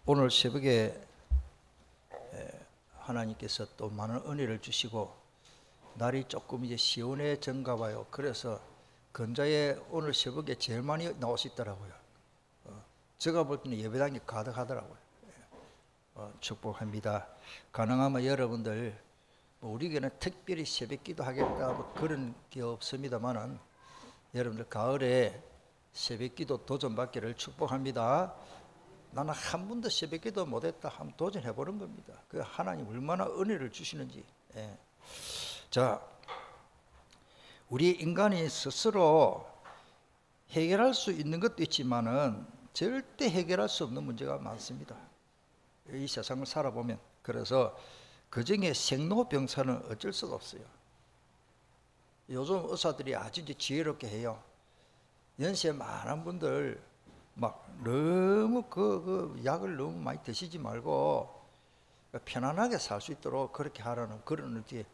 오늘 새벽에 하나님께서 또 많은 은혜를 주시고 날이 조금 이제 시원해졌가 봐요. 그래서 건자에 오늘 새벽에 제일 많이 나오시더라고요. 제가 볼 때는 예배당이 가득하더라고요. 축복합니다. 가능하면 여러분들 우리에게는 특별히 새벽기도 하겠다 뭐 그런 게 없습니다만은 여러분들 가을에 새벽기도 도전받기를 축복합니다. 나는 한 번도 새벽기도 못했다 한번 도전해보는 겁니다. 그 하나님 얼마나 은혜를 주시는지. 자, 우리 인간이 스스로 해결할 수 있는 것도 있지만은 절대 해결할 수 없는 문제가 많습니다. 이 세상을 살아보면. 그래서 그중에 생로병사는 어쩔 수가 없어요. 요즘 의사들이 아주 이제 지혜롭게 해요. 연세 많은 분들 막 너무 그 약을 너무 많이 드시지 말고 편안하게 살 수 있도록 그렇게 하라는 그런 어떻게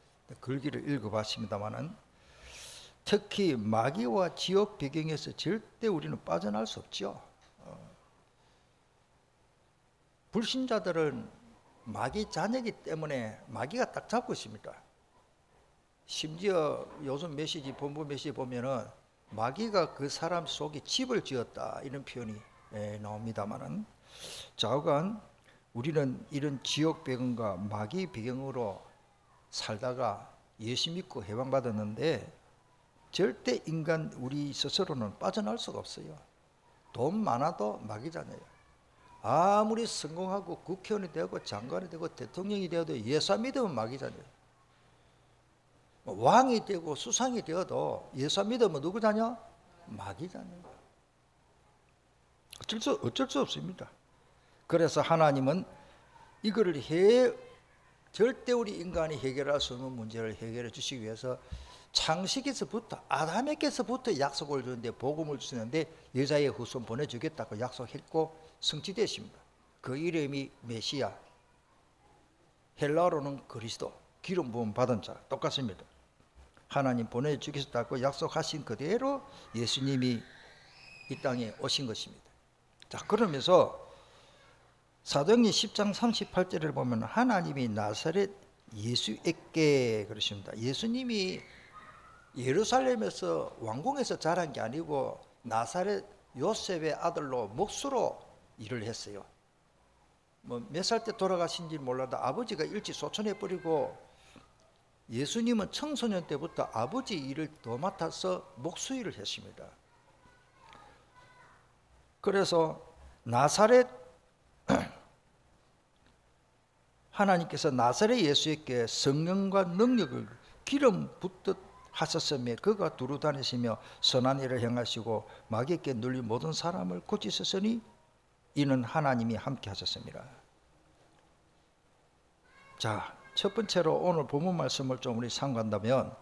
글귀를 읽어봤습니다만은 특히 마귀와 지옥 배경에서 절대 우리는 빠져나갈 수 없죠. 불신자들은 마귀 자녀이기 때문에 마귀가 딱 잡고 있습니다. 심지어 요즘 메시지 본부 메시지 보면은 마귀가 그 사람 속에 집을 지었다 이런 표현이 나옵니다만은 좌우간 우리는 이런 지옥 배경과 마귀 배경으로 살다가 예수 믿고 해방받았는데 절대 인간 우리 스스로는 빠져나올 수가 없어요. 돈 많아도 마귀 자녀예요. 아무리 성공하고 국회의원이 되고 장관이 되고 대통령이 되어도 예수 안 믿으면 마귀 자녀예요. 왕이 되고 수상이 되어도 예수 안 믿으면 누구 자녀? 마귀 자녀예요. 어쩔 수 없습니다. 그래서 하나님은 이거를 절대 우리 인간이 해결할 수 없는 문제를 해결해 주시기 위해서 창세기에서부터 아담에게서부터 약속을 주는데 복음을 주시는데 여자의 후손 보내주겠다고 약속했고 성취되십니다. 그 이름이 메시아, 헬라어로는 그리스도, 기름 부음 받은 자 똑같습니다. 하나님 보내주겠다고 약속하신 그대로 예수님이 이 땅에 오신 것입니다. 자, 그러면서 사도행전 10장 38절을 보면 하나님이 나사렛 예수에게 그러십니다. 예수님이 예루살렘에서 왕궁에서 자란 게 아니고 나사렛 요셉의 아들로 목수로 일을 했어요. 뭐 몇 살 때 돌아가신지 몰라도 아버지가 일찍 소천해버리고 예수님은 청소년 때부터 아버지 일을 도맡아서 목수 일을 했습니다. 그래서 나사렛 하나님께서 나사렛 예수에게 성령과 능력을 기름 붓듯 하셨으며 그가 두루 다니시며 선한 일을 행하시고 마귀에게 눌린 모든 사람을 고치셨으니 이는 하나님이 함께 하셨습니다. 자, 첫 번째로 오늘 본문 말씀을 좀 우리 상고한다면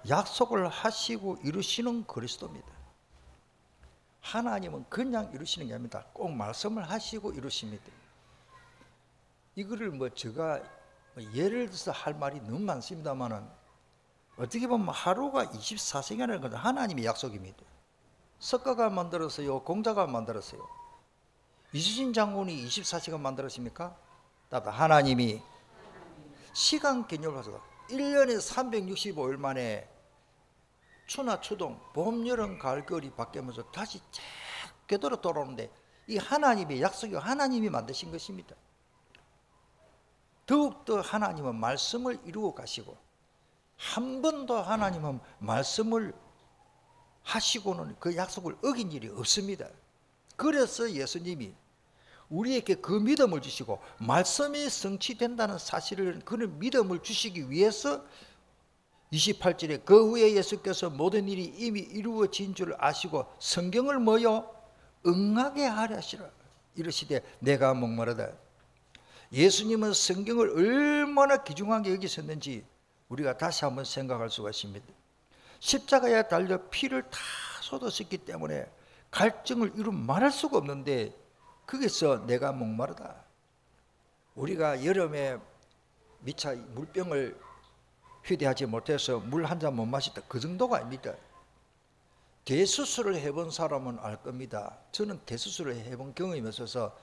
약속을 하시고 이루시는 그리스도입니다. 하나님은 그냥 이루시는 게 아닙니다. 꼭 말씀을 하시고 이루십니다. 이거를 뭐 제가 예를 들어서 할 말이 너무 많습니다만은 어떻게 보면 하루가 24시간이라는 것은 하나님의 약속입니다. 석가가 만들었어요? 공자가 만들었어요? 이순신 장군이 24시간 만들었습니까? 답은 하나님이 시간 개념을 가지고 1년에 365일 만에 추나 추동, 봄, 여름, 가을, 겨울이 바뀌면서 다시 궤도로 돌아오는데 이 하나님의 약속이 하나님이 만드신 것입니다. 더욱더 하나님은 말씀을 이루고 가시고 한 번도 하나님은 말씀을 하시고는 그 약속을 어긴 일이 없습니다. 그래서 예수님이 우리에게 그 믿음을 주시고 말씀이 성취된다는 사실을 그런 믿음을 주시기 위해서 28절에 그 후에 예수께서 모든 일이 이미 이루어진 줄 아시고 성경을 뭐요? 응하게 하려 하시라 이르시되 내가 목마르다. 예수님은 성경을 얼마나 귀중하게 여기셨는지 우리가 다시 한번 생각할 수가 있습니다. 십자가에 달려 피를 다 쏟았었기 때문에 갈증을 이루 말할 수가 없는데 거기서 내가 목마르다. 우리가 여름에 미처 물병을 휴대하지 못해서 물 한 잔 못 마셨다 그 정도가 아닙니다. 대수술을 해본 사람은 알 겁니다. 저는 대수술을 해본 경험이 있어서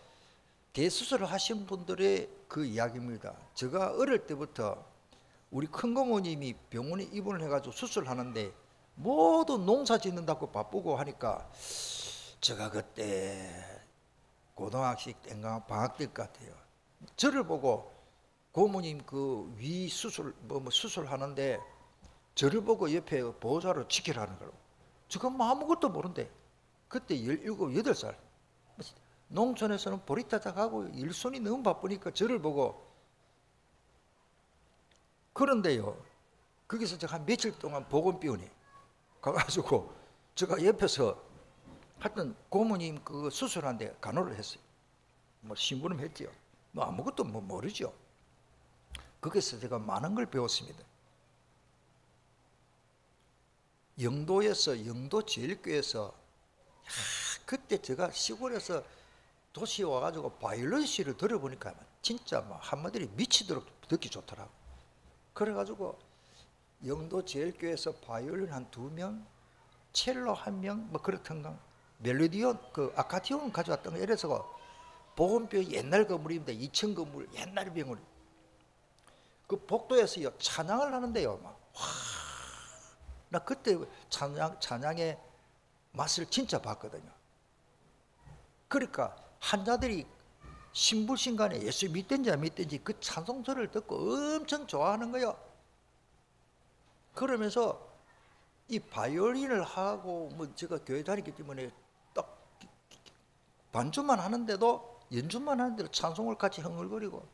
대수술을 하신 분들의 그 이야기입니다. 제가 어릴 때부터 우리 큰고모님이 병원에 입원을 해가지고 수술하는데 모두 농사 짓는다고 바쁘고 하니까 제가 그때 고등학생 땐가 방학 때 같아요. 저를 보고 고모님 그 위 수술 뭐 수술하는데 저를 보고 옆에 보호자로 지키라는 거라고. 제가 뭐 아무것도 모른대. 그때 17, 8살. 농촌에서는 보리타작하고 일손이 너무 바쁘니까 저를 보고. 그런데요, 거기서 제가 한 며칠 동안 보건병원에 가가지고 제가 옆에서 하여튼 고모님 그 수술하는데 간호를 했어요. 뭐 심부름 했지요. 뭐 아무것도 뭐 모르죠. 거기서 제가 많은 걸 배웠습니다. 영도에서 영도제일교회에서 그때 제가 시골에서 도시에 와가지고 바이올린 시를 들어보니까 진짜 뭐 한마디로 미치도록 듣기 좋더라고. 그래가지고 영도제일교회에서 바이올린 한 2명, 첼로 1명, 뭐 그렇던가 멜로디온 그 아카디온 가져왔던 거. 이래서 보건병 옛날 건물입니다. 2층 건물 옛날 병원. 그 복도에서요 찬양을 하는데요, 막 나 그때 찬양의 맛을 진짜 봤거든요. 그러니까 환자들이 신불신간에 예수 믿든지 안 믿든지 그 찬송소리를 듣고 엄청 좋아하는 거예요. 그러면서 이 바이올린을 하고 뭐 제가 교회 다니기 때문에 딱 반주만 하는데도 연주만 하는데도 찬송을 같이 흥얼거리고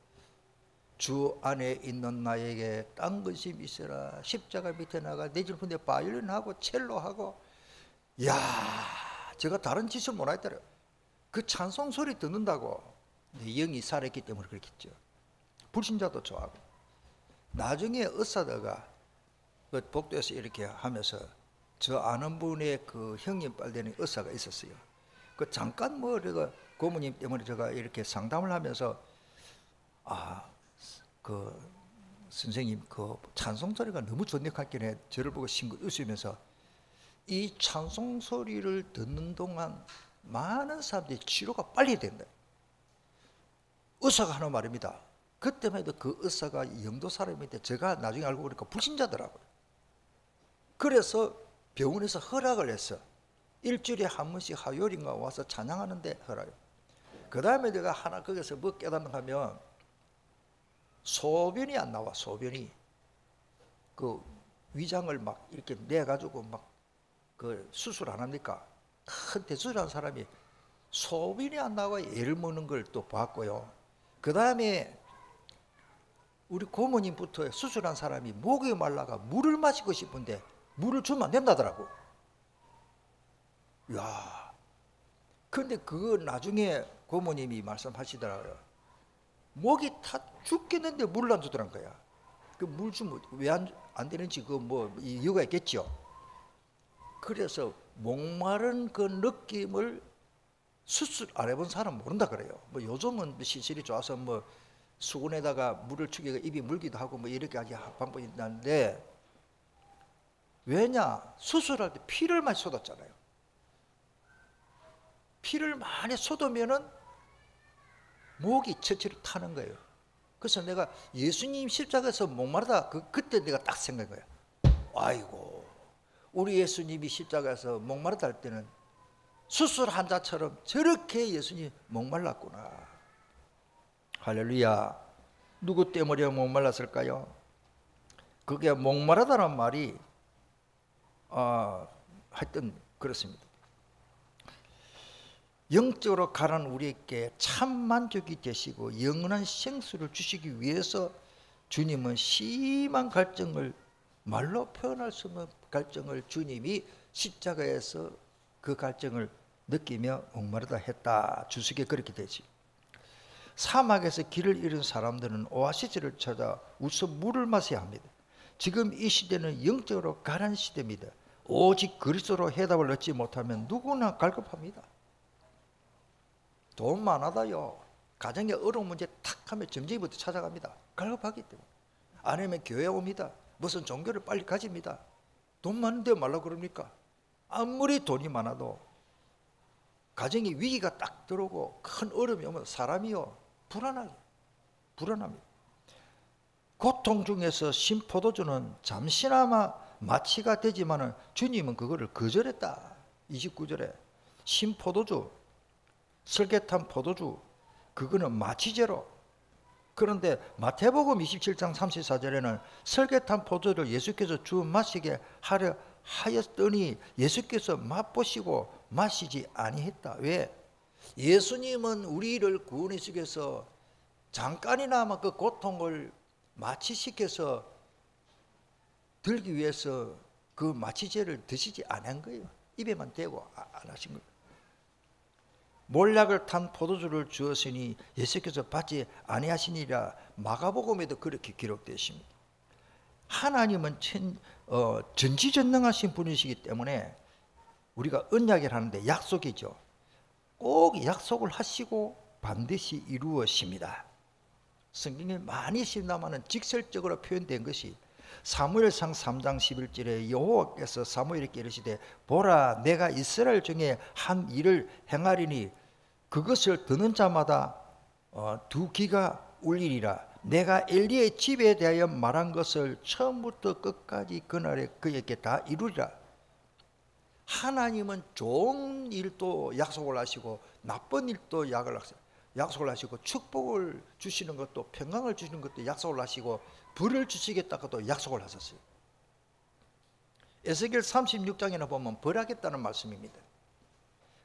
주 안에 있는 나에게 딴 근심 있어라 십자가 밑에 나가 내 질문에 바이올린하고 첼로하고 이야 제가 다른 짓을 못하겠더래요. 그 찬송 소리 듣는다고 내 영이 살아있기 때문에 그렇겠죠. 불신자도 좋아하고. 나중에 의사다가 그 복도에서 이렇게 하면서 저 아는 분의 그 형님 빨되는 의사가 있었어요. 그 잠깐 뭐 제가 고모님 때문에 제가 이렇게 상담을 하면서 그 선생님 그 찬송 소리가 너무 존경했긴 해. 저를 보고 싱긋 웃으면서 이 찬송 소리를 듣는 동안 많은 사람들이 치료가 빨리 된다. 의사가 하는 말입니다. 그때만 해도 그 의사가 영도 사람인데 제가 나중에 알고 보니까 불신자더라고요. 그래서 병원에서 허락을 했어. 일주일에 한 번씩 화요일인가 와서 찬양하는데 허락을. 그 다음에 내가 하나 거기서 뭐 깨닫는가 하면 소변이 안 나와. 소변이 그 위장을 막 이렇게 내가지고 막 그 수술 안 합니까? 큰 대수술한 사람이 소변이 안 나와 애를 먹는 걸 또 봤고요. 그 다음에 우리 고모님부터 수술한 사람이 목이 말라가 물을 마시고 싶은데 물을 주면 안 된다더라고. 야, 근데 그거 나중에 고모님이 말씀하시더라고요. 목이 다 죽겠는데 물을 안 주더란 거야. 그 물 주면 왜 안 되는지 그 뭐 이유가 있겠죠. 그래서 목마른 그 느낌을 수술 안 해본 사람 모른다 그래요. 뭐 요즘은 시술이 좋아서 뭐 수건에다가 물을 죽이고 입이 물기도 하고 뭐 이렇게 하기 방법이 있는데 왜냐? 수술할 때 피를 많이 쏟았잖아요. 피를 많이 쏟으면은 목이 처치를 타는 거예요. 그래서 내가 예수님 십자가에서 목마르다 그때 내가 딱 생각한 거야. 아이고 우리 예수님이 십자가에서 목마르다 할 때는 수술 환자처럼 저렇게 예수님이 목말랐구나. 할렐루야. 누구 때문에 목말랐을까요? 그게 목마르다는 말이 하여튼 그렇습니다. 영적으로 가난 우리에게 참 만족이 되시고 영원한 생수를 주시기 위해서 주님은 심한 갈증을 말로 표현할 수 없는 갈증을 주님이 십자가에서 그 갈증을 느끼며 목마르다 했다. 주석에 그렇게 되지. 사막에서 길을 잃은 사람들은 오아시스를 찾아 우선 물을 마셔야 합니다. 지금 이 시대는 영적으로 가난 시대입니다. 오직 그리스도로 해답을 얻지 못하면 누구나 갈급합니다. 돈 많아다요. 가정에 어려운 문제 탁 하면 점쟁이부터 찾아갑니다. 갈급하기 때문에. 아니면 교회 옵니다. 무슨 종교를 빨리 가집니다. 돈 많은데 말라고 그럽니까? 아무리 돈이 많아도 가정에 위기가 딱 들어오고 큰 어려움이 오면 사람이요 불안합니다. 고통 중에서 신포도주는 잠시나마 마취가 되지만은 주님은 그거를 거절했다. 29절에 신포도주, 설계탄 포도주, 그거는 마취제로. 그런데 마태복음 27장 34절에는 설계탄 포도주를 예수께서 주 마시게 하려 하였더니 예수께서 맛보시고 마시지 아니했다. 왜? 예수님은 우리를 구원하시기 위해서 잠깐이나마 그 고통을 마취시켜서 들기 위해서 그 마취제를 드시지 않은 거예요. 입에만 대고 안 하신 거예요. 몰약을 탄 포도주를 주었으니 예수께서 받지 아니하시니라. 마가복음에도 그렇게 기록되어 있습니다. 하나님은 전지전능하신 분이시기 때문에 우리가 언약을 하는데 약속이죠. 꼭 약속을 하시고 반드시 이루어집니다. 성경에 많이 있습니다만 직설적으로 표현된 것이 사무엘상 3장 11절에 여호와께서 사무엘에게 이르시되 보라 내가 이스라엘 중에 한 일을 행하리니 그것을 듣는 자마다 두 귀가 울리리라. 내가 엘리의 집에 대하여 말한 것을 처음부터 끝까지 그날에 그에게 다 이루리라. 하나님은 좋은 일도 약속을 하시고 나쁜 일도 약속을 하시고 축복을 주시는 것도 평강을 주시는 것도 약속을 하시고 불을 주시겠다고도 약속을 하셨어요. 에스겔 36장에나 보면 벌하겠다는 말씀입니다.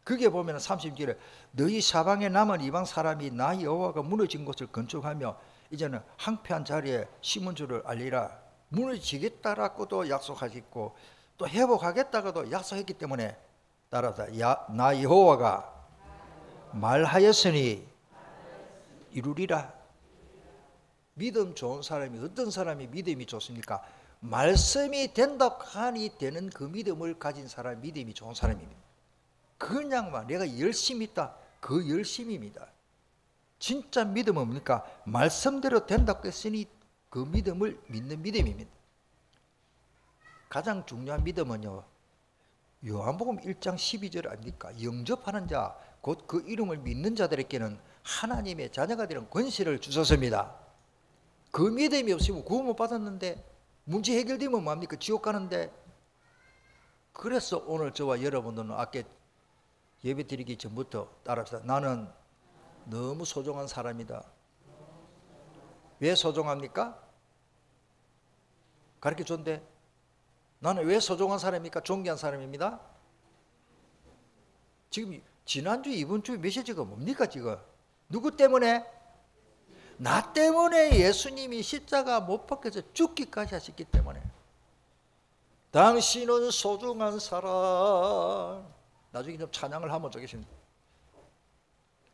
그게 보면 30절에 너희 사방에 남은 이방 사람이 나 여호와가 무너진 곳을 건축하며 이제는 황폐한 자리에 심은 줄을 알리라. 무너지겠다라고도 약속하셨고 또 회복하겠다고도 약속했기 때문에 따라서 나 여호와가 말하였으니 이루리라. 믿음 좋은 사람이 어떤 사람이 믿음이 좋습니까? 말씀이 된다고 하니 되는 그 믿음을 가진 사람이 믿음이 좋은 사람입니다. 그냥만 내가 열심히 있다 그 열심입니다. 진짜 믿음은 뭡니까? 말씀대로 된다고 했으니 그 믿음을 믿는 믿음입니다. 가장 중요한 믿음은요 요한복음 1장 12절 아닙니까? 영접하는 자 곧 그 이름을 믿는 자들에게는 하나님의 자녀가 되는 권세를 주셨습니다. 그 믿음이 없으면 구원 못 받았는데 문제 해결되면 뭐합니까? 지옥 가는데. 그래서 오늘 저와 여러분들은 아까 예배 드리기 전부터 따라서 나는 너무 소중한 사람이다. 왜 소중합니까? 가르쳐줬는데 나는 왜 소중한 사람입니까? 존귀한 사람입니다. 지금 지난주 이번주 메시지가 뭡니까? 지금 누구 때문에? 나 때문에 예수님이 십자가 못 박혀서 죽기까지 하셨기 때문에. 당신은 소중한 사람. 나중에 좀 찬양을 한번 좋겠습니다.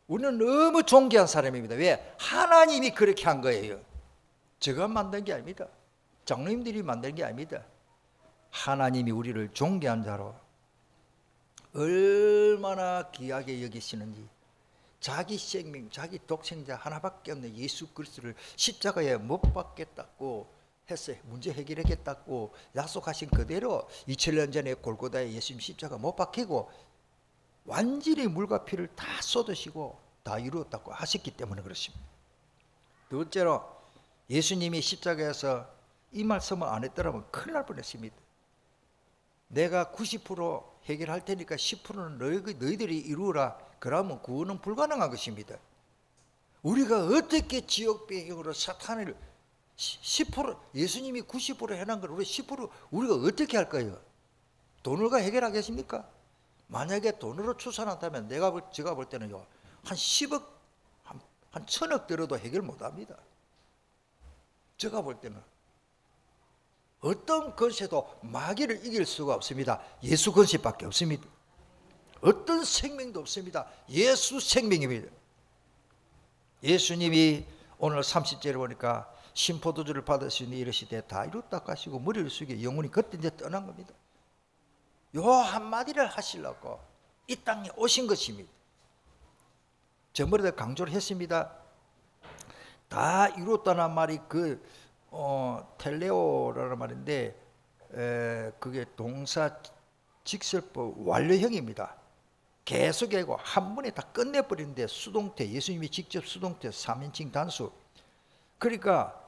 우리는 너무 존귀한 사람입니다. 왜? 하나님이 그렇게 한 거예요. 제가 만든 게 아닙니다. 장로님들이 만든 게 아닙니다. 하나님이 우리를 존귀한 자로 얼마나 귀하게 여기시는지, 자기 생명, 자기 독생자 하나밖에 없는 예수 그리스도를 십자가에 못 박겠다고 했어요. 문제 해결하겠다고 약속하신 그대로 2000년 전에 골고다에 예수님 십자가 못 박히고 완전히 물과 피를 다 쏟으시고 다 이루었다고 하셨기 때문에 그렇습니다. 둘째로 예수님이 십자가에서 이 말씀을 안 했더라면 큰일 날 뻔했습니다. 내가 90% 해결할 테니까 10%는 너희들이 이루어라. 그러면 구원은 불가능한 것입니다. 우리가 어떻게 지옥 배경으로 사탄을 10% 예수님이 90% 해놓은 걸 우리 10% 우리가 어떻게 할 거예요? 돈으로 해결하겠습니까? 만약에 돈으로 추산한다면 제가 볼 때는요 한 10억 한 1000억 들어도 해결 못합니다. 제가 볼 때는 어떤 권세도 마귀를 이길 수가 없습니다. 예수 권세밖에 없습니다. 어떤 생명도 없습니다. 예수 생명입니다. 예수님이 오늘 30절에 보니까 신포도주를 받으시니 이르시되 다 이뤘다고 하시고 머리를 숙여 영혼이 그때 이제 떠난 겁니다. 요 한마디를 하시려고 이 땅에 오신 것입니다. 전번에도 강조를 했습니다. 다 이뤘다는 말이 텔레오라는 말인데 그게 동사 직설법 완료형입니다. 계속 하고 한 번에 다 끝내버리는데 수동태, 예수님이 직접 수동태 3인칭 단수. 그러니까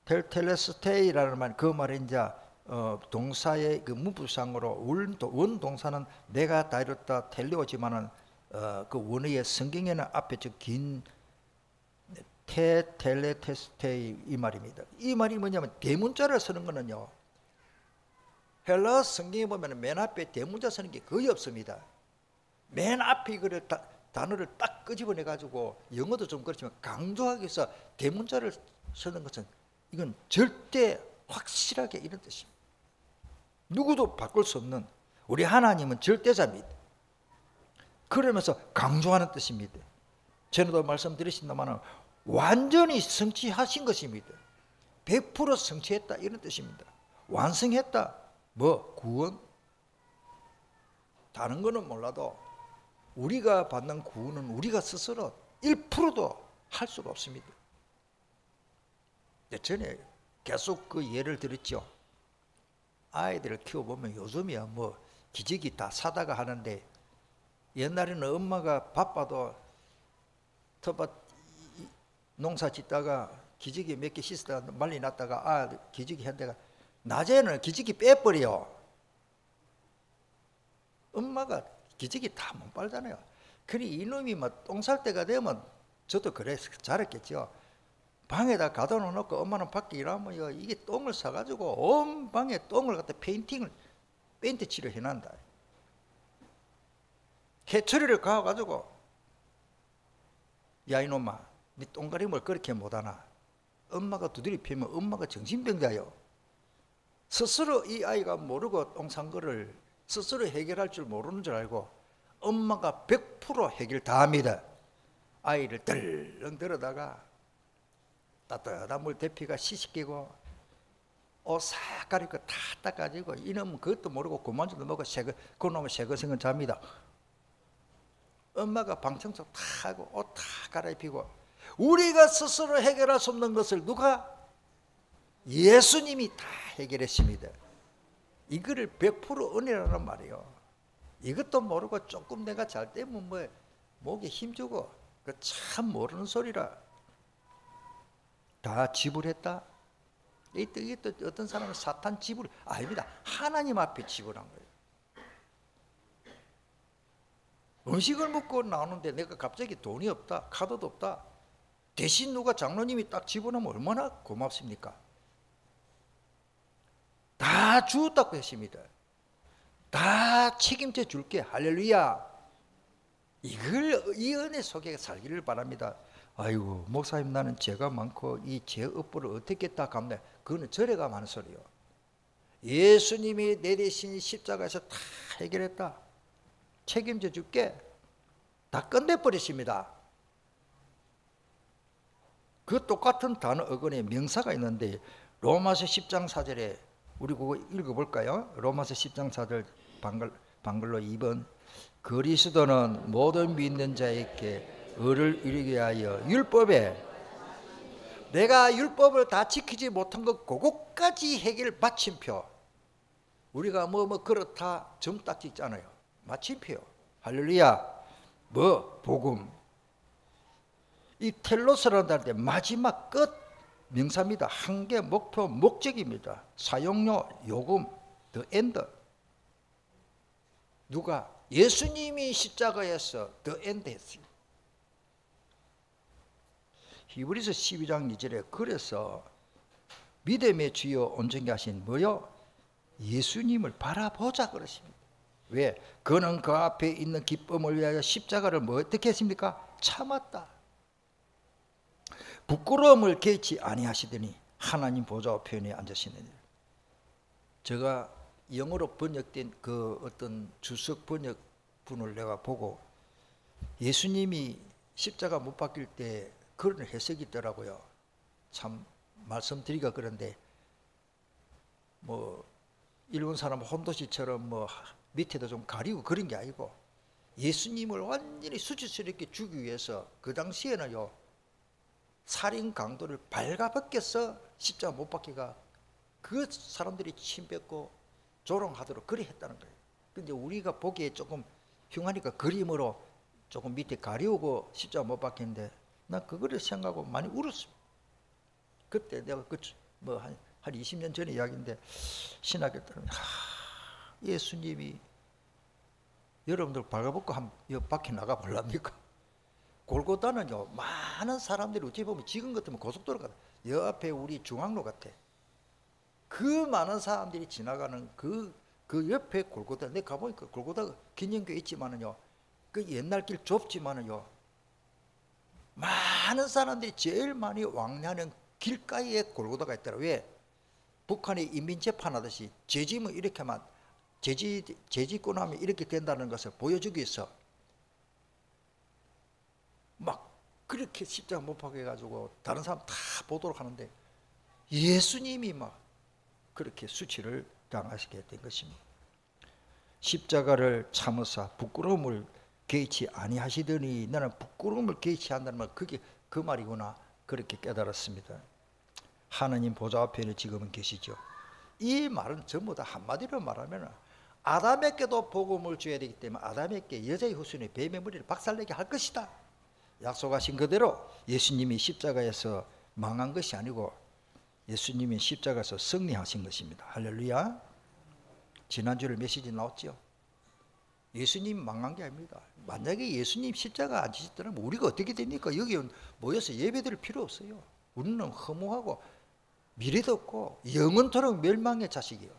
텔텔레스테이라는 말, 그 말에 이제 동사의 그 문부상으로 원 동사는 내가 다 이뤘다 텔레오지만은 그 원어의 성경에는 앞에 저 긴 텔레테스테이 이 말입니다. 이 말이 뭐냐면 대문자를 쓰는 거는요. 헬라 성경에 보면 맨 앞에 대문자 쓰는 게 거의 없습니다. 맨 앞에 그 단어를 딱 끄집어내 가지고 영어도 좀 그렇지만 강조하기 위해서 대문자를 쓰는 것은 이건 절대 확실하게 이런 뜻입니다. 누구도 바꿀 수 없는 우리 하나님은 절대자입니다. 그러면서 강조하는 뜻입니다. 전에도 말씀드렸습니다만 완전히 성취하신 것입니다. 100% 성취했다 이런 뜻입니다. 완성했다. 뭐 구원? 다른 거는 몰라도 우리가 받는 구원은 우리가 스스로 1%도 할 수가 없습니다. 전에 계속 그 예를 들었죠. 아이들을 키워보면 요즘이야 뭐 기저귀 다 사다가 하는데 옛날에는 엄마가 바빠도 텃밭 농사 짓다가 기저귀 몇 개 씻다가 말리 놨다가 기저귀 한 대가 낮에는 기저귀 빼버려. 엄마가 기저귀 다 못 빨잖아요. 그러니 이놈이 막 똥 쌀 때가 되면 저도 그래 잘했겠죠. 방에다 가둬 놓고 엄마는 밖에 일하면 이게 똥을 싸가지고 온 방에 똥을 갖다 페인트 칠을 해난다. 해처리를 가가지고 야 이놈아 네 똥가림을 그렇게 못하나. 엄마가 두드리 패면 엄마가 정신병자요. 스스로 이 아이가 모르고 똥 싼 거를 스스로 해결할 줄 모르는 줄 알고 엄마가 100% 해결 다 합니다. 아이를 덜렁 들어다가 따뜻한 물 대피가 씻기고 옷 싹 가리고 다 닦아지고 이놈은 그것도 모르고 그만두도 먹고 그놈은 새거생은 잡니다. 엄마가 방청소 다 하고 옷 다 갈아입히고 우리가 스스로 해결할 수 없는 것을 누가? 예수님이 다 해결했습니다. 이거를 100% 은혜라는 말이에요. 이것도 모르고 조금 내가 잘 때면 뭐 목에 힘주고 그 참 모르는 소리라. 다 지불했다. 이게 또 어떤 사람은 사탄 지불 아닙니다. 하나님 앞에 지불한 거예요. 음식을 먹고 나오는데 내가 갑자기 돈이 없다, 카드도 없다. 대신 누가 장로님이 딱 지불하면 얼마나 고맙습니까? 다 주었다고 했습니다. 다 책임져 줄게. 할렐루야. 이 은혜 속에 살기를 바랍니다. 아이고 목사님 나는 죄가 많고 이 죄 업보를 어떻게 다 갚네. 그거는 절에 가면 하는 소리요. 예수님이 내 대신 십자가에서 다 해결했다. 책임져 줄게. 다 끝내버리십니다. 그 똑같은 단어 어근에 명사가 있는데 로마서 10장 4절에 우리 그거 읽어볼까요? 로마서 10장 4절 방글로 2번 그리스도는 모든 믿는 자에게 의를 이루게 하여 율법에 내가 율법을 다 지키지 못한 것 그것까지 해결 마침표. 우리가 뭐 그렇다 점 딱 찍잖아요. 마침표. 할렐루야. 뭐 복음. 이 텔로스라는 단어의 마지막 끝 명사입니다. 한계, 목표, 목적입니다. 사용료, 요금, the end. 누가? 예수님이 십자가에서 the end 했어요. 히브리서 12장 2절에 그래서 믿음의 주여 온전케 하신 뭐요? 예수님을 바라보자 그러십니다. 왜? 그는 그 앞에 있는 기쁨을 위하여 십자가를 뭐 어떻게 했습니까? 참았다. 부끄러움을 개치 아니하시더니 하나님 보좌 우편에 앉으시느니. 제가 영어로 번역된 그 어떤 주석 번역분을 내가 보고 예수님이 십자가 못 박힐 때 그런 해석이 있더라고요. 참 말씀드리기가 그런데 뭐 일본 사람 혼도시처럼 뭐 밑에도 좀 가리고 그런 게 아니고 예수님을 완전히 수치스럽게 주기 위해서 그 당시에는요 살인 강도를 발가벗겨서 십자가 못 박기가 그 사람들이 침 뱉고 조롱하도록 그리 했다는 거예요. 근데 우리가 보기에 조금 흉하니까 그림으로 조금 밑에 가리우고 십자가 못 박혔는데 난 그거를 생각하고 많이 울었습니다. 그때 내가 한 20년 전의 이야기인데 신학교 때 예수님이 여러분들 발가벗고 한번 밖에 나가 볼랍니까? 골고다는요 많은 사람들이 어찌 보면 지금 같으면 고속도로 같아. 옆에 우리 중앙로 같아. 그 많은 사람들이 지나가는 그 옆에 골고다. 내가 가보니까 골고다가 긴영교에 있지만은요 그 옛날 길 좁지만은요 많은 사람들이 제일 많이 왕래하는 길가에 골고다가 있더라. 왜? 북한이 인민재판하듯이 죄지면 이렇게만 죄짓고 나면 이렇게 된다는 것을 보여주기 위해서 막 그렇게 십자가 못 박혀가지고 다른 사람 다 보도록 하는데 예수님이 막 그렇게 수치를 당하시게 된 것입니다. 십자가를 참으사 부끄러움을 개의치 아니하시더니 나는 부끄러움을 개의치 한다는 말 그게 그 말이구나 그렇게 깨달았습니다. 하나님 보좌 앞에는 지금은 계시죠. 이 말은 전부 다 한마디로 말하면 아담에게도 복음을 줘야 되기 때문에 아담에게 여자의 후손이 뱀의 머리를 박살내게 할 것이다. 약속하신 그대로 예수님이 십자가에서 망한 것이 아니고 예수님이 십자가에서 승리하신 것입니다. 할렐루야. 지난주에 메시지 나왔죠. 예수님 망한 게 아닙니다. 만약에 예수님 십자가 안 지셨더라면 우리가 어떻게 됩니까? 여기 모여서 예배드릴 필요 없어요. 우리는 허무하고 미래도 없고 영원토록 멸망의 자식이요.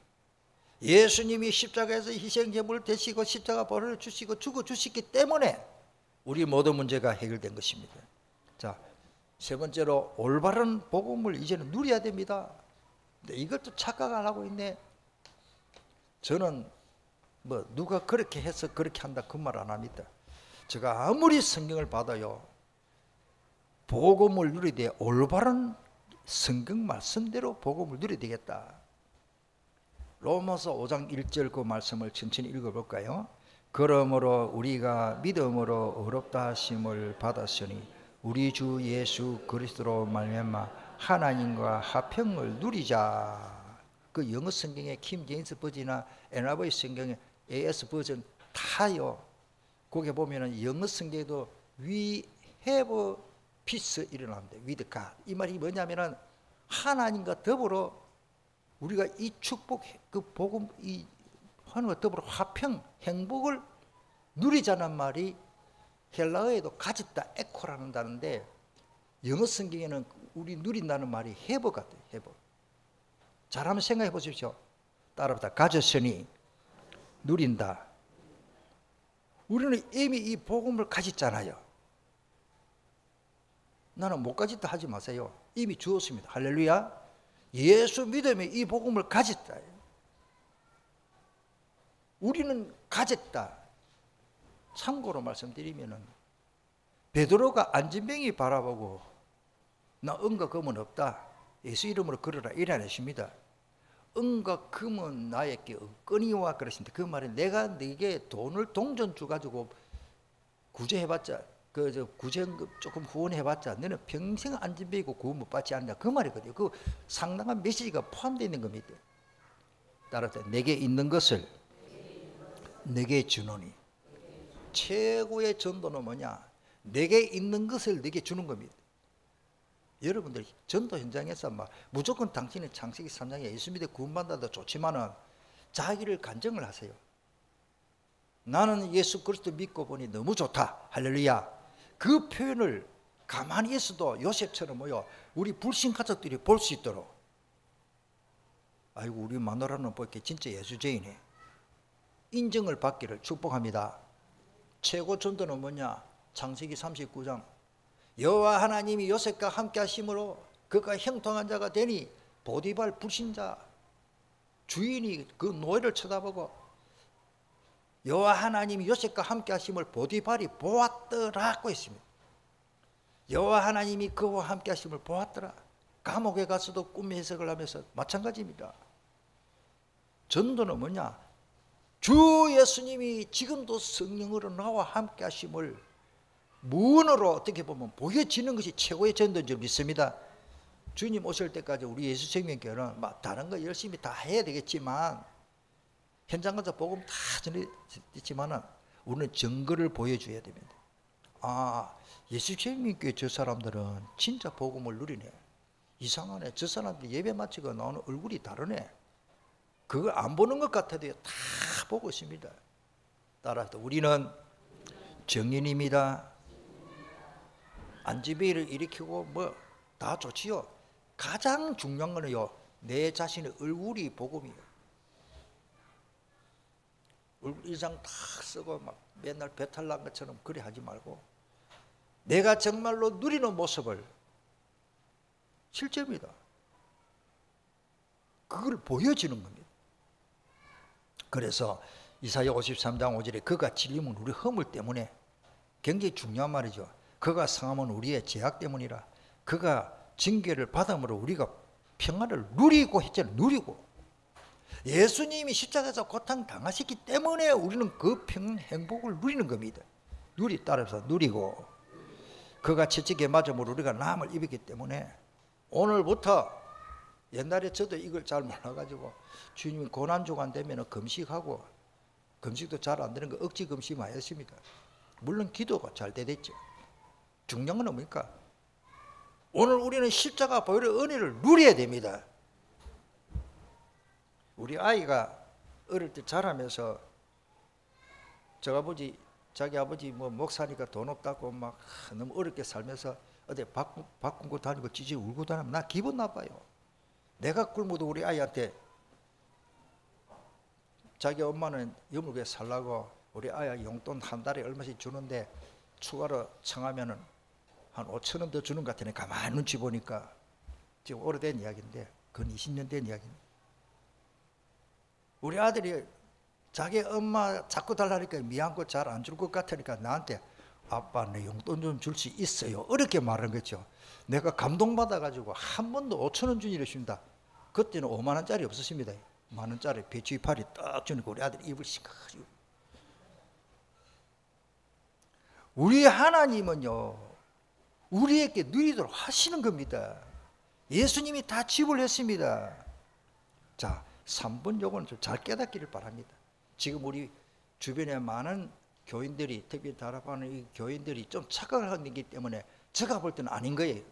예수님이 십자가에서 희생제물을 대시고 십자가 벌을 주시고 죽어주시기 때문에 우리 모든 문제가 해결된 것입니다. 자, 세 번째로 올바른 복음을 이제는 누려야 됩니다. 근데 이것도 착각 안 하고 있네. 저는 뭐 누가 그렇게 해서 그렇게 한다 그 말 안 합니다. 제가 아무리 성경을 받아요 복음을 누려야 돼. 올바른 성경 말씀대로 복음을 누려야 되겠다. 로마서 5장 1절 그 말씀을 천천히 읽어볼까요? 그러므로 우리가 믿음으로 의롭다 하심을 받았으니 우리 주 예수 그리스도로 말미암아 하나님과 화평을 누리자. 그 영어 성경의 킹 제임스 버전이나 NIV 성경의 AS 버전 다요. 거기에 보면은 영어 성경에도 We have peace 일어납니다. With God. 이 말이 뭐냐면은 하나님과 더불어 우리가 이 축복, 그 복음, 이 하나님과 더불어 화평, 행복을 누리자는 말이 헬라어에도 가졌다, 에코라는 단어인데 영어 성경에는 우리 누린다는 말이 have 같아요. have. 잘 한번 생각해 보십시오. 따라합니다. 가졌으니 누린다. 우리는 이미 이 복음을 가졌잖아요. 나는 못 가졌다 하지 마세요. 이미 주었습니다. 할렐루야. 예수 믿음에 이 복음을 가졌다. 우리는 가졌다. 참고로 말씀드리면은 베드로가 안진뱅이 바라보고 나 은과 금은 없다. 예수 이름으로 걸어라 이래 안 했습니다. 은과 금은 나에게 은건이와 그러신데 그 말은 내가 네게 돈을 동전 줘가지고 구제해봤자 구제금 조금 후원해봤자 너는 평생 안진뱅이고 구원 못 받지 않냐 그 말이거든요. 그 상당한 메시지가 포함되어 있는 겁니다. 따라서 내게 있는 것을 내게 주노니 최고의 전도는 뭐냐? 내게 있는 것을 내게 주는 겁니다. 여러분들 전도 현장에서 막 무조건 당신의 창세기 3장에 예수 믿어 구원받아도 좋지만은 자기를 간증을 하세요. 나는 예수 그리스도 믿고 보니 너무 좋다. 할렐루야. 그 표현을 가만히 있어도 요셉처럼 뭐요 우리 불신 가족들이 볼 수 있도록. 아이고 우리 마누라는 볼게 진짜 예수죄이네. 인정을 받기를 축복합니다. 최고 전도는 뭐냐? 창세기 39장 여호와 하나님이 요셉과 함께 하심으로 그가 형통한 자가 되니 보디발 불신자 주인이 그 노예를 쳐다보고 여호와 하나님이 요셉과 함께 하심을 보디발이 보았더라고 했습니다. 여호와 하나님이 그와 함께 하심을 보았더라. 감옥에 가서도 꿈 해석을 하면서 마찬가지입니다. 전도는 뭐냐? 주 예수님이 지금도 성령으로 나와 함께 하심을 문으로 어떻게 보면 보여지는 것이 최고의 전도인 줄 믿습니다. 주님 오실 때까지 우리 예수 생명교회는 막 다른 거 열심히 다 해야 되겠지만 현장 가서 복음 다 전했지만은 우리는 증거를 보여줘야 됩니다. 아, 예수님께 저 사람들은 진짜 복음을 누리네. 이상하네. 저 사람들 예배 마치고 나오는 얼굴이 다르네. 그거 안 보는 것 같아도 다 보고 있습니다. 따라서 우리는 정인입니다. 안지배를 일으키고 뭐 다 좋지요. 가장 중요한 거는요, 내 자신의 얼굴이 복음이에요. 얼굴 인상 탁 쓰고 막 맨날 배탈 난 것처럼 그래 하지 말고 내가 정말로 누리는 모습을, 실제입니다. 그걸 보여주는 겁니다. 그래서 이사야 53장 5절에 그가 찔림은 우리 허물 때문에, 굉장히 중요한 말이죠. 그가 상함은 우리의 죄악 때문이라. 그가 징계를 받음으로 우리가 평안을 누리고 했잖아요. 누리고. 예수님이 십자가에서 고통 당하셨기 때문에 우리는 그 행복을 누리는 겁니다. 따라서 누리고, 그가 채찍에 맞음으로 우리가 남을 입었기 때문에 오늘부터, 옛날에 저도 이걸 잘 몰라가지고 주님이 고난주간 되면 금식하고, 금식도 잘 안 되는 거 억지 금식 많이 했습니다. 물론 기도가 잘 되겠죠. 중요한 건 뭡니까? 오늘 우리는 십자가 보혈의 은혜를 누려야 됩니다. 우리 아이가 어릴 때 자라면서 자기 아버지 뭐 목사니까 돈 없다고 막 너무 어렵게 살면서 어디 바꾸고 다니고 찌질 울고 다니면 나 기분 나빠요. 내가 굶어도 우리 아이한테, 자기 엄마는 여물게 살라고 우리 아이 용돈 한 달에 얼마씩 주는데 추가로 청하면은 한 5천 원 더 주는 것 같으니 가만히 눈치 보니까, 지금 오래된 이야기인데 그건 20년 된 이야기입니다. 우리 아들이 자기 엄마 자꾸 달라니까 미안고 잘 안 줄 것 같으니까 나한테 아빠 내 용돈 좀 줄 수 있어요, 이렇게 말한 거죠. 내가 감동받아가지고 한 번도 5천 원 준 일이 없습니다. 그때는 5만 원짜리 없었습니다. 1만 원짜리 배추 이파리 딱 주니까 우리 아들이 입을 싱긋. 우리 하나님은요, 우리에게 누리도록 하시는 겁니다. 예수님이 다 지불했습니다. 자, 3번 요거는 좀 잘 깨닫기를 바랍니다. 지금 우리 주변에 많은 교인들이, 특히 다락방의 이 교인들이 좀 착각하기 때문에 제가 볼 때는 아닌 거예요.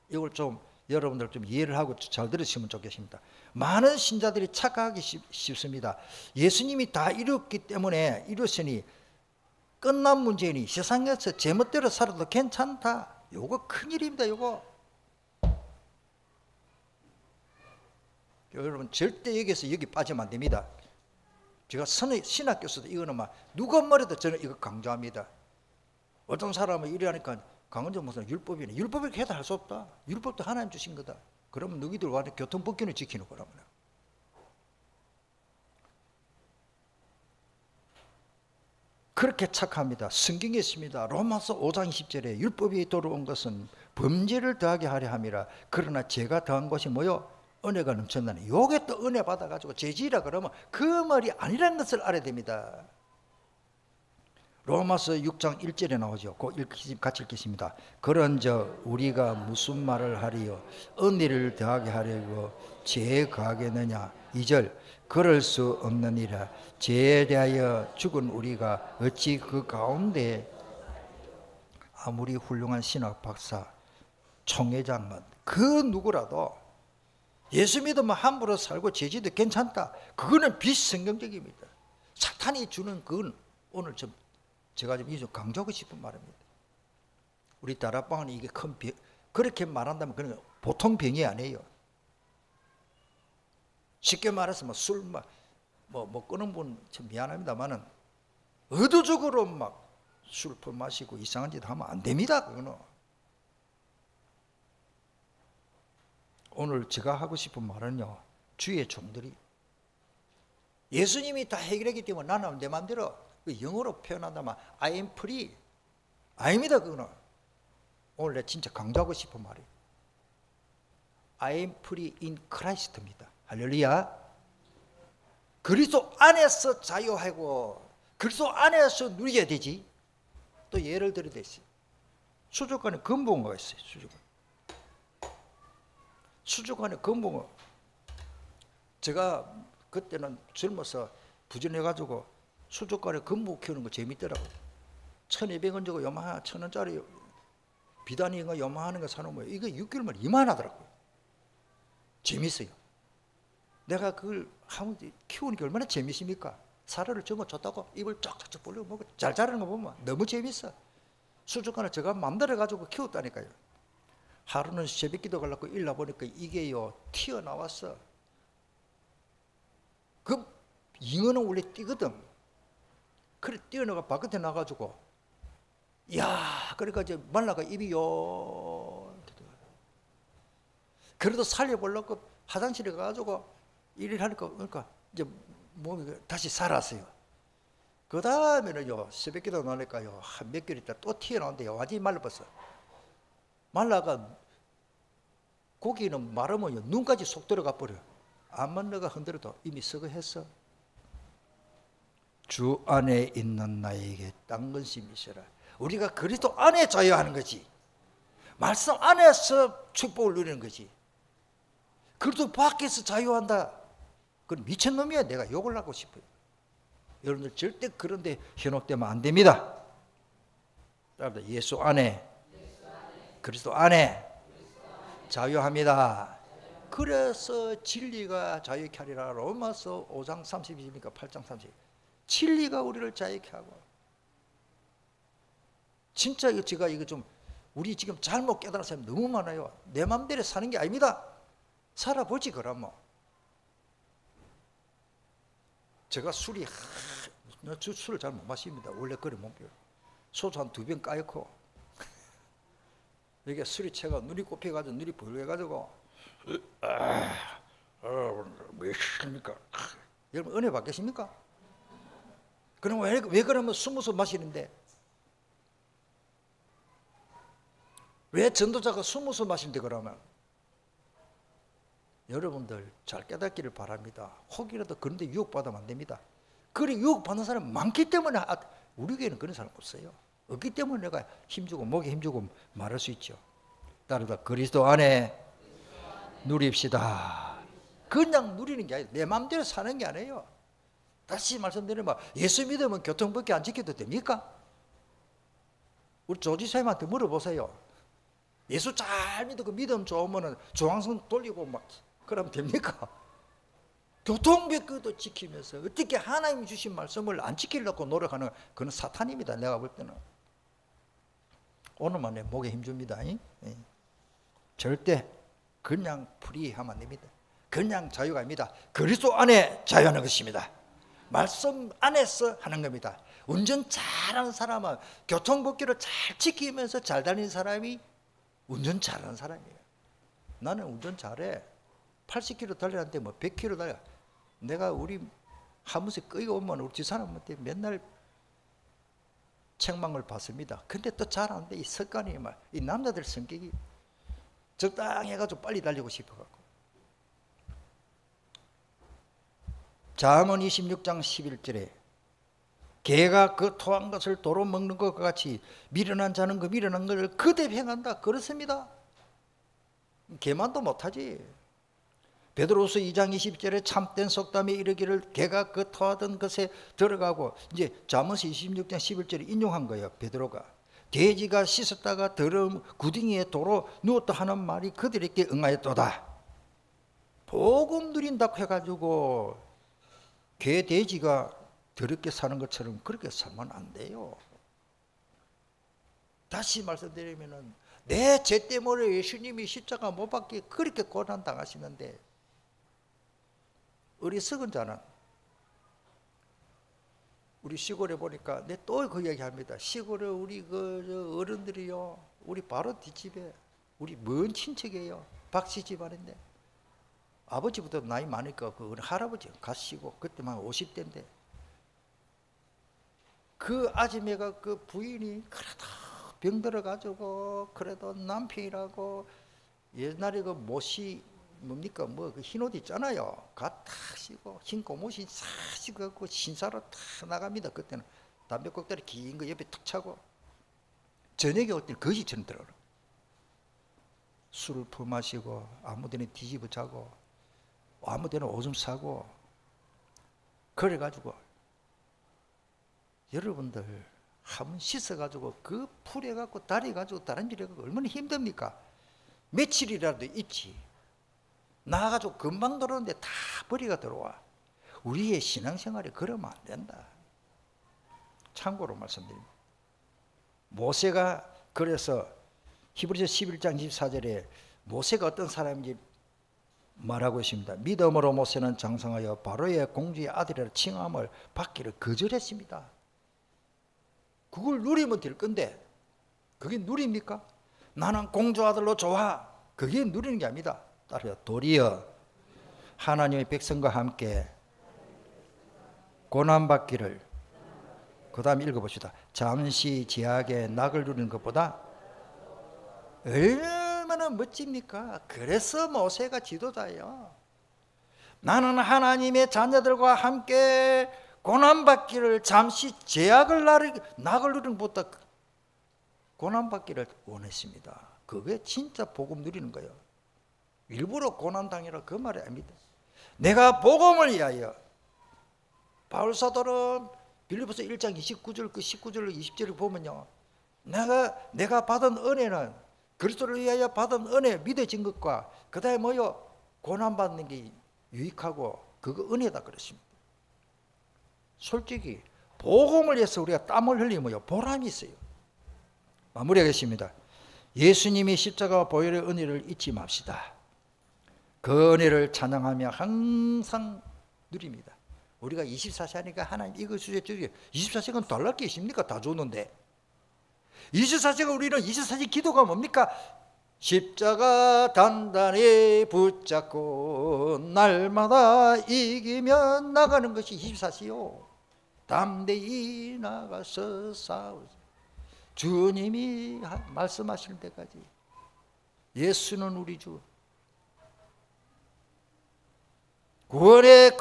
이걸 좀 여러분들 좀 이해를 하고 잘 들으시면 좋겠습니다. 많은 신자들이 착각하기 쉽습니다. 예수님이 다 이뤘기 때문에, 이뤘으니 끝난 문제니 세상에서 제멋대로 살아도 괜찮다. 요거 큰일입니다. 요거 여러분 절대 여기서 여기 빠지면 안 됩니다. 제가 신학 교수도 이거는 막 누가 말해도 저는 이거 강조합니다. 어떤 사람은 이래 하니까 강원정 목사는 율법이네. 율법을 해도 할 수 없다. 율법도 하나님 주신 거다. 그러면 너희들 와서 교통법규는 지키는 거라면. 그렇게 착합니다. 성경에 있습니다. 로마서 5장 10절에 율법이 들어온 것은 범죄를 더하게 하려 함이라. 그러나 죄가 더한 것이 뭐요? 은혜가 넘쳤나니. 요게 또 은혜 받아가지고 죄지라 그러면 그 말이 아니라는 것을 알아야 됩니다. 로마서 6장 1절에 나오죠. 같이 읽겠습니다. 그런즉 우리가 무슨 말을 하리요? 은혜를 더하게 하려고 죄에 거하겠느냐? 2절 그럴 수 없느니라. 죄에 대하여 죽은 우리가 어찌 그 가운데 아무리 훌륭한 신학 박사, 총회장은 그 누구라도 예수 믿으면 함부로 살고 죄지도 괜찮다. 그거는 비성경적입니다. 사탄이 주는 그건 오늘 제가 좀 강조하고 싶은 말입니다. 우리 다락방은 이게 큰 병, 그렇게 말한다면 그건 보통 병이 아니에요. 쉽게 말해서 술 뭐 끊은 분 참 미안합니다만은 의도적으로 막 술 마시고 이상한 짓 하면 안 됩니다. 그거는. 오늘 제가 하고 싶은 말은요, 주의 종들이 예수님이 다 해결했기 때문에 나는 내 마음대로, 영어로 표현한다면 I am free, 아닙니다. 그거는 오늘 내가 진짜 강조하고 싶은 말이에요. I am free in Christ입니다. 할렐루야. 그리스도 안에서 자유하고 그리스도 안에서 누려야 되지. 또 예를 들어 됐어요. 수족관에 금붕어가 있어요. 수족관에 금붕어. 제가 그때는 젊어서 부전해가지고 수족관에 금목 키우는 거 재밌더라고. 1,200원 주고 요만한 1,000원짜리 비단이가 요만한 거 사놓으면 이거 6개월 만에 이만하더라고요. 재밌어요. 내가 그걸 키우는 게 얼마나 재밌습니까? 사료를 접어줬다고 입을 쫙쫙쫙 벌리고 먹고 잘 자라는 거 보면 너무 재밌어. 수족관을 제가 맘대로 가지고 키웠다니까요. 하루는 새벽기도 가려고 일나 보니까 이게요 튀어나왔어. 그 잉어는 원래 뛰거든. 그래 뛰어나가 바깥에 나가지고 야 그러니까 이제 말라가 입이요. 그래도 살려보려고 화장실에 가가지고 일을 하니까 그러니까 이제 몸이 다시 살았어요. 그 다음에는요 새벽기도 나니까요 한 몇 개월 있다 또 튀어나온대요. 완전히 말라버렸어. 말라가 고기는 마르면요 눈까지 속 들어가 버려. 암만 너가 흔들어도 이미 썩어했어. 주 안에 있는 나에게 딴 근심이 있어라. 우리가 그리스도 안에 자유하는 거지. 말씀 안에서 축복을 누리는 거지. 그래도 밖에서 자유한다. 그건 미친놈이야. 내가 욕을 하고 싶어요. 여러분들 절대 그런데 현혹되면 안 됩니다. 예수 안에 그리스도 안에 자유합니다. 그래서 진리가 자유케 하리라. 로마서 5장 30입니까 8장 30. 진리가 우리를 자유케 하고. 진짜 이거 제가 이거 좀 우리 지금 잘못 깨달은 사람이 너무 많아요. 내 맘대로 사는 게 아닙니다. 살아보지 그러면. 제가 술을 잘 못 마십니다. 원래 그래 못 먹어요. 소주 한 2병 까놓고 이게 술이 채가 눈이 꼽혀가지고 눈이 벌게가지고 왜 십니까? 여러분 은혜 받겠습니까? 그럼 왜 그러면 숨어서 마시는데? 왜 전도자가 숨어서 마시는데 그러면? 여러분들 잘 깨닫기를 바랍니다. 혹이라도 그런데 유혹받으면 안 됩니다. 그래 유혹받는 사람 많기 때문에 우리 교회는 그런 사람 없어요. 없기 때문에 내가 힘주고 목에 힘주고 말할 수 있죠. 따라서 그리스도 안에 누립시다. 그냥 누리는 게 아니라 내 마음대로 사는 게 아니에요. 다시 말씀드리면 예수 믿으면 교통법규 안 지켜도 됩니까? 우리 조지사님한테 물어보세요. 예수 잘 믿고 믿음 좋으면 중앙선 돌리고 막 그러면 됩니까? 교통법규도 지키면서 어떻게 하나님 주신 말씀을 안 지키려고 노력하는 그건 사탄입니다. 내가 볼 때는. 오늘만 내 목에 힘줍니다. 절대 그냥 프리하면 안 됩니다. 그냥 자유가 아닙니다. 그리스도 안에 자유하는 것입니다. 말씀 안에서 하는 겁니다. 운전 잘하는 사람은 교통법규를 잘 지키면서 잘 다니는 사람이 운전 잘하는 사람이에요. 나는 운전 잘해. 80km 달리는데 뭐 100km 달려. 내가 우리 하면서 끄이고 오면 우리 집사람한테 맨날 책망을 받습니다. 근데 또 잘하는데 이 습관이 이 남자들 성격이 적당히 해가지고 빨리 달리고 싶어갖고. 잠언 26장 11절에 개가 그 토한 것을 도로 먹는 것과 같이 미련한 자는 그 미련한 것을 그대로 행한다. 그렇습니다. 개만도 못하지. 베드로서 2장 20절에 참된 속담에 이르기를 개가 그 토하던 것에 들어가고, 이제 잠언서 26장 11절에 인용한 거예요. 베드로가 돼지가 씻었다가 더러운 구덩이에 도로 누웠다 하는 말이 그들에게 응하였도다. 복음 누린다고 해가지고 개 돼지가 더럽게 사는 것처럼 그렇게 살면 안 돼요. 다시 말씀드리면은 내 죄 때문에 예수님이 십자가 못 박게 그렇게 고난 당하시는데, 어리석은 자는 우리 시골에 보니까 내 또 그 이야기 합니다. 시골에 우리 그 어른들이요, 우리 바로 뒷집에 우리 먼 친척이에요. 박씨 집안인데 아버지보다 나이 많으니까 그 할아버지 가시고 그때만 50대인데 그 아줌매가 그 부인이 그래도 병들어가지고 그래도 남편이라고 옛날에 그 못이 뭡니까 뭐 그 흰옷 있잖아요. 가 탁 씌고 흰 고무신 싹 씌고 신사로 탁 나갑니다. 그때는 담배꽁다리 긴 거 옆에 탁 차고 저녁에 올 때는 거지처럼 들어요. 술을 퍼마시고 아무데나 뒤집어 자고 아무데나 오줌 싸고 그래가지고 여러분들 한번 씻어가지고 그 풀해갖고 다려가지고 다른 일 해가지고 얼마나 힘듭니까? 며칠이라도 있지. 나가지고 금방 들어오는데 다 버리가 들어와. 우리의 신앙생활이 그러면 안 된다. 참고로 말씀드립니다. 모세가 그래서 히브리서 11장 24절에 모세가 어떤 사람인지 말하고 있습니다. 믿음으로 모세는 장성하여 바로의 공주의 아들이라 칭함을 받기를 거절했습니다. 그걸 누리면 될 건데 그게 누립니까? 나는 공주 아들로 좋아. 그게 누리는 게 아닙니다. 따라서 도리어 하나님의 백성과 함께 고난받기를, 그 다음 읽어봅시다. 잠시 제약에 낙을 누리는 것보다 얼마나 멋집니까? 그래서 모세가 지도자예요. 나는 하나님의 자녀들과 함께 고난받기를, 잠시 제약을 낙을 누리는 것보다 고난받기를 원했습니다. 그게 진짜 복음 누리는 거예요. 일부러 고난당이라 그 말이 아닙니다. 내가 복음을 위하여, 바울사도는 빌립보서 1장 29절 그 19절 20절을 보면요, 내가 받은 은혜는 그리스도를 위하여 받은 은혜 믿어진 것과 그 다음에 뭐요? 고난받는 게 유익하고 그거 은혜다 그랬습니다. 솔직히 복음을 위해서 우리가 땀을 흘리면 보람이 있어요. 마무리하겠습니다. 예수님이 십자가 보혈의 은혜를 잊지 맙시다. 그 은혜를 찬양하며 항상 누립니다. 우리가 24시 하니까 하나님 이거 주세요. 24시간 달랄 게 있습니까? 다 줬는데 24시간 우리는 24시 기도가 뭡니까? 십자가 단단히 붙잡고 날마다 이기며 나가는 것이 24시요. 담대히 나가서 싸우자. 주님이 말씀하실 때까지. 예수는 우리 주. 구원은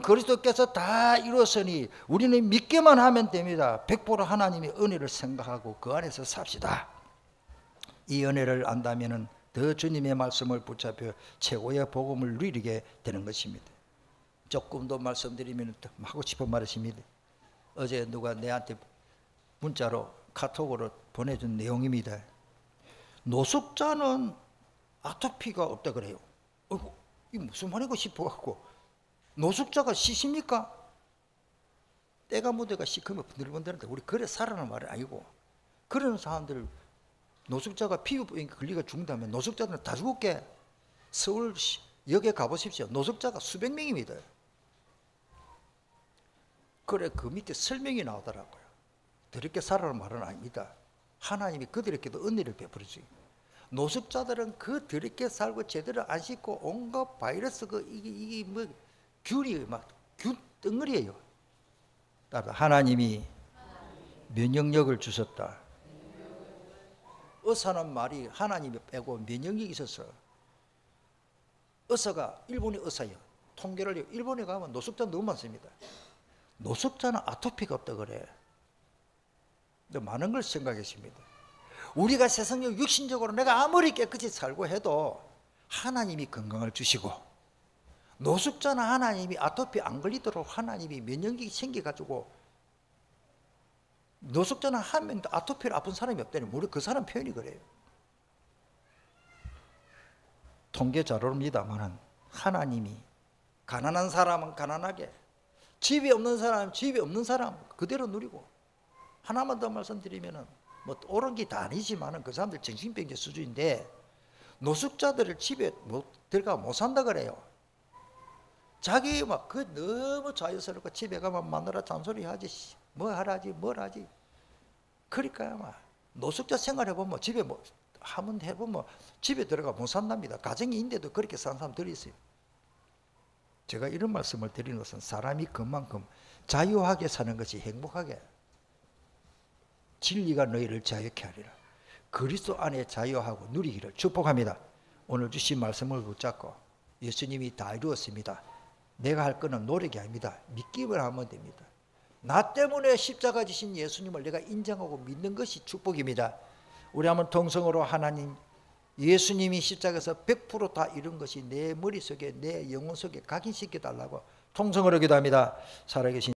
그리스도께서 다 이루었으니 우리는 믿기만 하면 됩니다. 100% 하나님의 은혜를 생각하고 그 안에서 삽시다. 이 은혜를 안다면 더 주님의 말씀을 붙잡혀 최고의 복음을 누리게 되는 것입니다. 조금 더 말씀드리면 하고 싶은 말이십니다. 어제 누가 내한테 문자로 카톡으로 보내준 내용입니다. 노숙자는 아토피가 없다 그래요. 이 무슨 말인가 싶어갖고, 노숙자가 시십니까? 때가 묻어가 시커면 번들번들한데 우리 그래 살아는 말이 아니고, 그런 사람들 노숙자가 피부병에 걸리가 죽는다면 노숙자들은 다 죽을게. 서울역에 가보십시오. 노숙자가 수백 명입니다. 그래 그 밑에 설명이 나오더라고요. 더럽게 살아는 말은 아닙니다. 하나님이 그들에게도 은혜를 베풀어주고, 노숙자들은 그 더럽게 살고 제대로 안 씻고 온갖 바이러스 이게 뭐 균이 막 균 덩어리예요. 따라 하나님이 면역력을 주셨다. 의사는 말이 하나님이 빼고 면역력이 있어서, 의사가 일본의 의사예요. 통계를 일본에 가면 노숙자 너무 많습니다. 노숙자는 아토피가 없다 그래. 많은 걸 생각했습니다. 우리가 세상적 육신적으로 내가 아무리 깨끗이 살고 해도 하나님이 건강을 주시고, 노숙자는 하나님이 아토피 안 걸리도록 하나님이 면역력이 생겨가지고, 노숙자는 한 명도 아토피를 아픈 사람이 없다니 우리 그 사람 표현이 그래요. 통계 자료입니다만 하나님이 가난한 사람은 가난하게, 집이 없는 사람은 집이 없는 사람 그대로 누리고, 하나만 더 말씀드리면은 뭐 옳은 게 다 아니지만은 그 사람들 정신병자 수준인데, 노숙자들을 집에 못 들어가 못 산다 그래요. 자기 막 그 너무 자유스럽고 집에 가면 마누라 잔소리 하지, 뭐 하라지 뭘 하지. 그러니까 아마 노숙자 생활해보면 집에 뭐 한번 해보면 집에 들어가 못 산답니다. 가정이 있는데도 그렇게 사는 사람들이 있어요. 제가 이런 말씀을 드리는 것은 사람이 그만큼 자유하게 사는 것이 행복하게, 진리가 너희를 자유케 하리라. 그리스도 안에 자유하고 누리기를 축복합니다. 오늘 주신 말씀을 붙잡고, 예수님이 다 이루었습니다. 내가 할 거는 노력이 아닙니다. 믿기만 하면 됩니다. 나 때문에 십자가 지신 예수님을 내가 인정하고 믿는 것이 축복입니다. 우리 한번 통성으로, 하나님, 예수님이 십자가에서 100% 다 이룬 것이 내 머릿속에 내 영혼 속에 각인시켜 달라고 통성으로 기도합니다. 살아계신